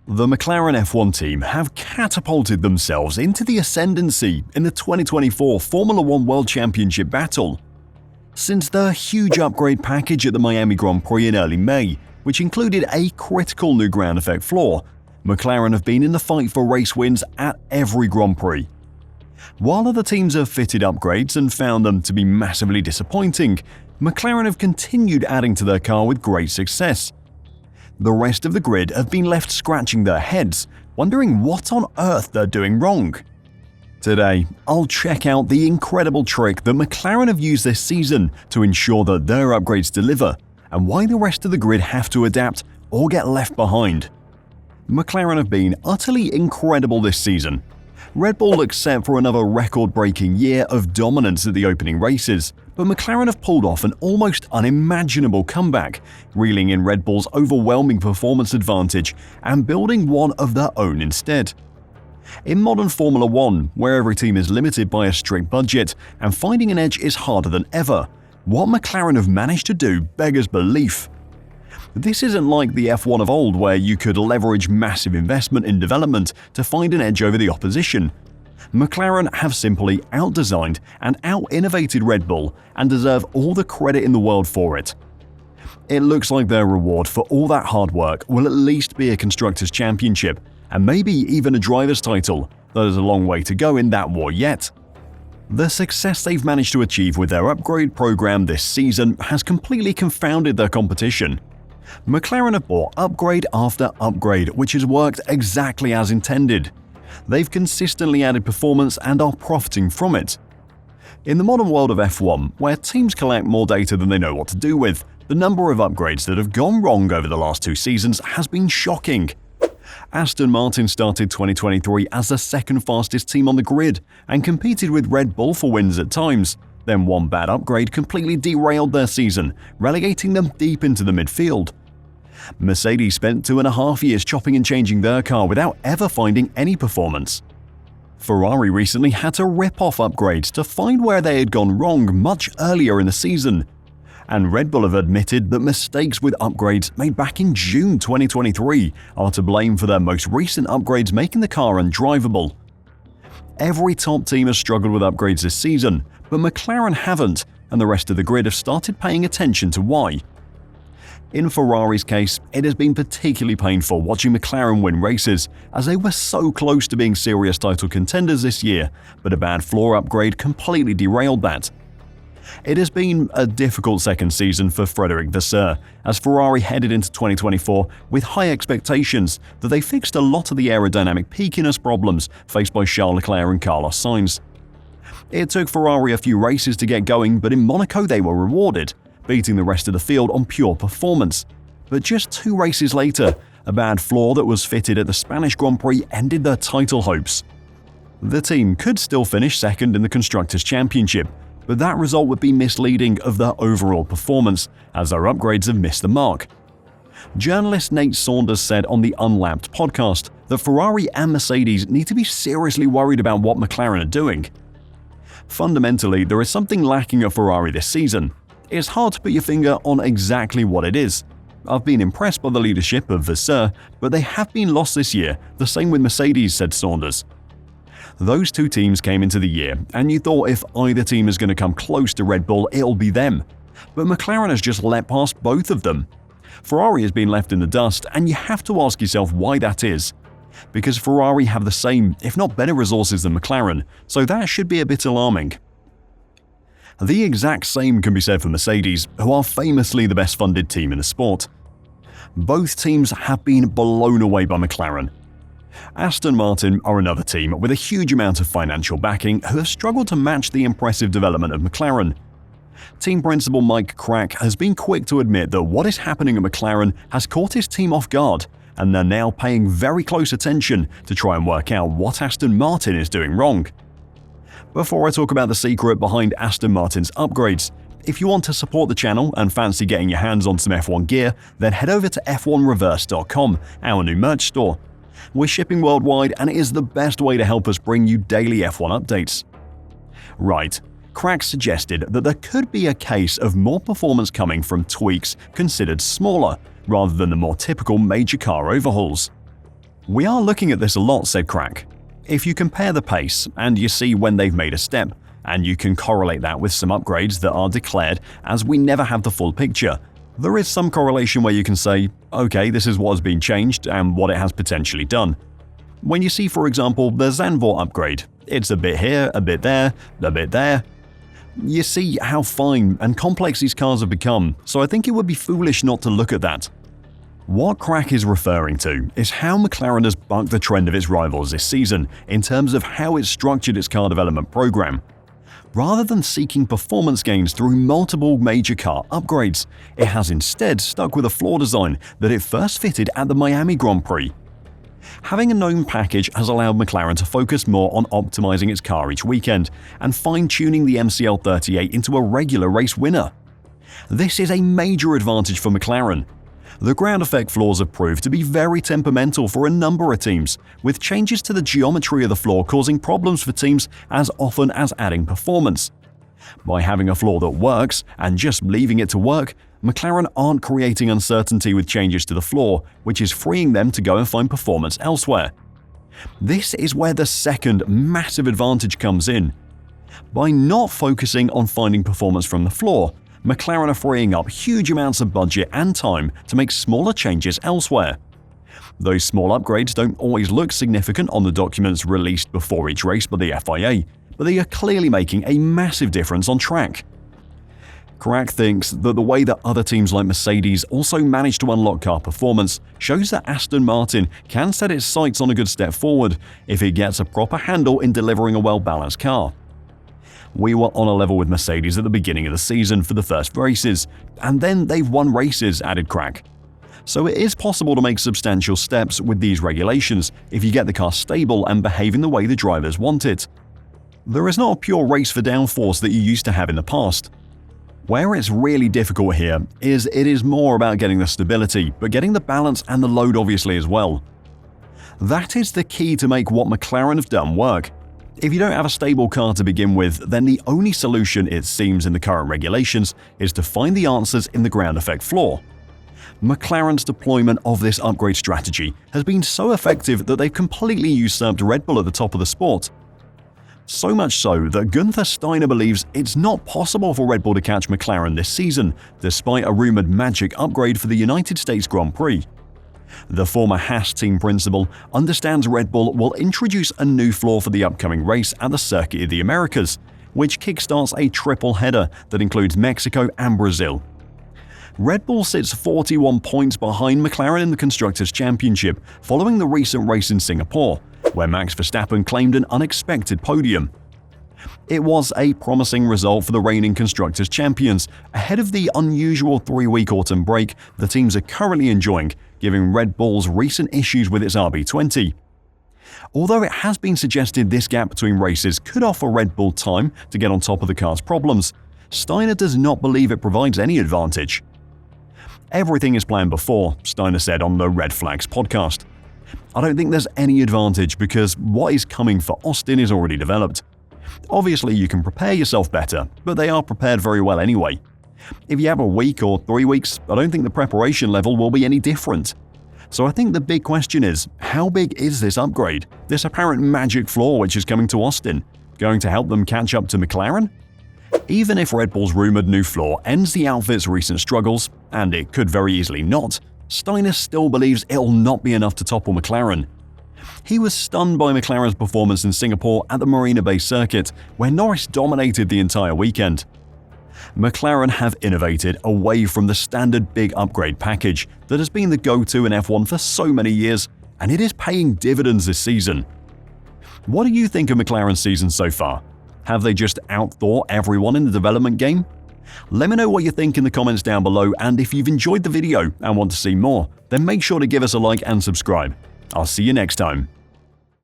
The McLaren F1 team have catapulted themselves into the ascendancy in the 2024 Formula 1 World Championship battle. Since the huge upgrade package at the Miami Grand Prix in early May, which included a critical new ground effect floor, McLaren have been in the fight for race wins at every Grand Prix. While other teams have fitted upgrades and found them to be massively disappointing, McLaren have continued adding to their car with great success. The rest of the grid have been left scratching their heads, wondering what on earth they're doing wrong. Today, I'll check out the incredible trick that McLaren have used this season to ensure that their upgrades deliver, and why the rest of the grid have to adapt or get left behind. McLaren have been utterly incredible this season. Red Bull looks set for another record-breaking year of dominance at the opening races, but McLaren have pulled off an almost unimaginable comeback, reeling in Red Bull's overwhelming performance advantage and building one of their own instead. In modern Formula 1, where every team is limited by a strict budget and finding an edge is harder than ever, what McLaren have managed to do beggars belief. This isn't like the F1 of old, where you could leverage massive investment in development to find an edge over the opposition. McLaren have simply outdesigned and out-innovated Red Bull and deserve all the credit in the world for it. It looks like their reward for all that hard work will at least be a Constructors' Championship, and maybe even a Drivers' title, though there's a long way to go in that war yet. The success they've managed to achieve with their upgrade program this season has completely confounded their competition. McLaren have bought upgrade after upgrade, which has worked exactly as intended. They've consistently added performance and are profiting from it. In the modern world of F1, where teams collect more data than they know what to do with, the number of upgrades that have gone wrong over the last 2 seasons has been shocking. Aston Martin started 2023 as the second fastest team on the grid and competed with Red Bull for wins at times. Then one bad upgrade completely derailed their season, relegating them deep into the midfield. Mercedes spent 2.5 years chopping and changing their car without ever finding any performance. Ferrari recently had to rip off upgrades to find where they had gone wrong much earlier in the season. And Red Bull have admitted that mistakes with upgrades made back in June 2023 are to blame for their most recent upgrades making the car undrivable. Every top team has struggled with upgrades this season, but McLaren haven't, and the rest of the grid have started paying attention to why. In Ferrari's case, it has been particularly painful watching McLaren win races, as they were so close to being serious title contenders this year, but a bad floor upgrade completely derailed that. It has been a difficult second season for Frederic Vasseur, as Ferrari headed into 2024 with high expectations that they fixed a lot of the aerodynamic peakiness problems faced by Charles Leclerc and Carlos Sainz. It took Ferrari a few races to get going, but in Monaco they were rewarded, beating the rest of the field on pure performance. But just 2 races later, a bad flaw that was fitted at the Spanish Grand Prix ended their title hopes. The team could still finish second in the Constructors' Championship, but that result would be misleading of their overall performance, as their upgrades have missed the mark. Journalist Nate Saunders said on the Unlapped podcast that Ferrari and Mercedes need to be seriously worried about what McLaren are doing. Fundamentally, there is something lacking at Ferrari this season. It's hard to put your finger on exactly what it is. I've been impressed by the leadership of Vasseur, but they have been lost this year, the same with Mercedes, said Saunders. Those 2 teams came into the year, and you thought if either team is going to come close to Red Bull, it'll be them. But McLaren has just let past both of them. Ferrari has been left in the dust, and you have to ask yourself why that is. Because Ferrari have the same, if not better resources than McLaren, so that should be a bit alarming. The exact same can be said for Mercedes, who are famously the best funded team in the sport. Both teams have been blown away by McLaren. Aston Martin are another team with a huge amount of financial backing who have struggled to match the impressive development of McLaren. Team principal Mike Crack has been quick to admit that what is happening at McLaren has caught his team off guard, and they're now paying very close attention to try and work out what Aston Martin is doing wrong. Before I talk about the secret behind Aston Martin's upgrades, if you want to support the channel and fancy getting your hands on some F1 gear, then head over to f1reverse.com, our new merch store. We're shipping worldwide, and it is the best way to help us bring you daily F1 updates. Right, Crack suggested that there could be a case of more performance coming from tweaks considered smaller, rather than the more typical major car overhauls. "We are looking at this a lot," said Crack. "If you compare the pace and you see when they've made a step, and you can correlate that with some upgrades that are declared as we never have the full picture, there is some correlation where you can say, okay, this is what has been changed and what it has potentially done. When you see, for example, the Zandvoort upgrade, it's a bit here, a bit there, a bit there. You see how fine and complex these cars have become, so I think it would be foolish not to look at that." What Crack is referring to is how McLaren has bucked the trend of its rivals this season in terms of how it's structured its car development program. Rather than seeking performance gains through multiple major car upgrades, it has instead stuck with a floor design that it first fitted at the Miami Grand Prix. Having a known package has allowed McLaren to focus more on optimizing its car each weekend and fine-tuning the MCL38 into a regular race winner. This is a major advantage for McLaren. The ground effect floors have proved to be very temperamental for a number of teams, with changes to the geometry of the floor causing problems for teams as often as adding performance. By having a floor that works and just leaving it to work, McLaren aren't creating uncertainty with changes to the floor, which is freeing them to go and find performance elsewhere. This is where the second massive advantage comes in. By not focusing on finding performance from the floor, McLaren are freeing up huge amounts of budget and time to make smaller changes elsewhere. Those small upgrades don't always look significant on the documents released before each race by the FIA, but they are clearly making a massive difference on track. Crack thinks that the way that other teams like Mercedes also manage to unlock car performance shows that Aston Martin can set its sights on a good step forward if it gets a proper handle in delivering a well-balanced car. "We were on a level with Mercedes at the beginning of the season for the first races, and then they've won races," added Crack. So it is possible to make substantial steps with these regulations if you get the car stable and behaving the way the drivers want it. There is not a pure race for downforce that you used to have in the past. Where it's really difficult here is it is more about getting the stability, but getting the balance and the load obviously as well. That is the key to make what McLaren have done work. If you don't have a stable car to begin with, then the only solution, it seems in the current regulations, is to find the answers in the ground effect floor. McLaren's deployment of this upgrade strategy has been so effective that they've completely usurped Red Bull at the top of the sport. So much so that Gunther Steiner believes it's not possible for Red Bull to catch McLaren this season, despite a rumored magic upgrade for the United States Grand Prix. The former Haas team principal understands Red Bull will introduce a new floor for the upcoming race at the Circuit of the Americas, which kickstarts a triple header that includes Mexico and Brazil. Red Bull sits 41 points behind McLaren in the Constructors' Championship following the recent race in Singapore, where Max Verstappen claimed an unexpected podium. It was a promising result for the reigning Constructors' Champions ahead of the unusual 3-week autumn break the teams are currently enjoying, given Red Bull's recent issues with its RB20. Although it has been suggested this gap between races could offer Red Bull time to get on top of the car's problems, Steiner does not believe it provides any advantage. "Everything is planned before," Steiner said on the Red Flags podcast. "I don't think there's any advantage because what is coming for Austin is already developed. Obviously, you can prepare yourself better, but they are prepared very well anyway. If you have a week or 3 weeks, I don't think the preparation level will be any different. So I think the big question is, how big is this upgrade, this apparent magic floor which is coming to Austin, going to help them catch up to McLaren? Even if Red Bull's rumored new floor ends the outfit's recent struggles, and it could very easily not, Steiner still believes it'll not be enough to topple McLaren. He was stunned by McLaren's performance in Singapore at the Marina Bay circuit, where Norris dominated the entire weekend. McLaren have innovated away from the standard big upgrade package that has been the go-to in F1 for so many years, and it is paying dividends this season. What do you think of McLaren's season so far? Have they just outthought everyone in the development game? Let me know what you think in the comments down below, and if you've enjoyed the video and want to see more, then make sure to give us a like and subscribe. I'll see you next time.